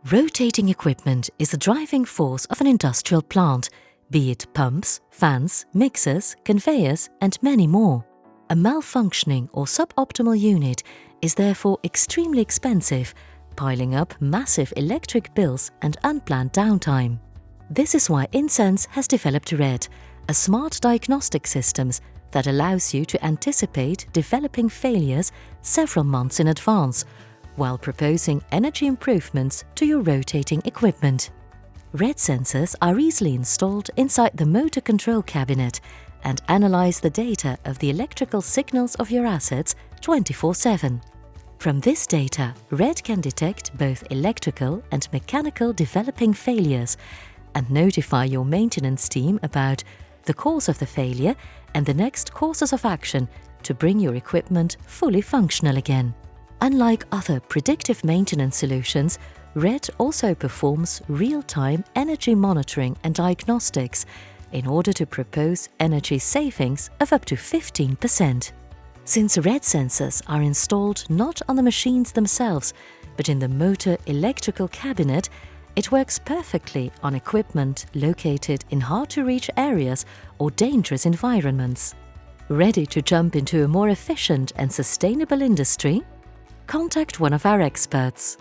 Rotating equipment is the driving force of an industrial plant, be it pumps, fans, mixers, conveyors, and many more. A malfunctioning or suboptimal unit is therefore extremely expensive, piling up massive electric bills and unplanned downtime. This is why Insens has developed RED, a smart diagnostic system that allows you to anticipate developing failures several months in advance, while proposing energy improvements to your rotating equipment. RED sensors are easily installed inside the motor control cabinet and analyze the data of the electrical signals of your assets 24/7. From this data, RED can detect both electrical and mechanical developing failures and notify your maintenance team about the cause of the failure and the next courses of action to bring your equipment fully functional again. Unlike other predictive maintenance solutions, RED also performs real-time energy monitoring and diagnostics in order to propose energy savings of up to 15%. Since RED sensors are installed not on the machines themselves, but in the motor electrical cabinet, it works perfectly on equipment located in hard-to-reach areas or dangerous environments. Ready to jump into a more efficient and sustainable industry? Contact one of our experts.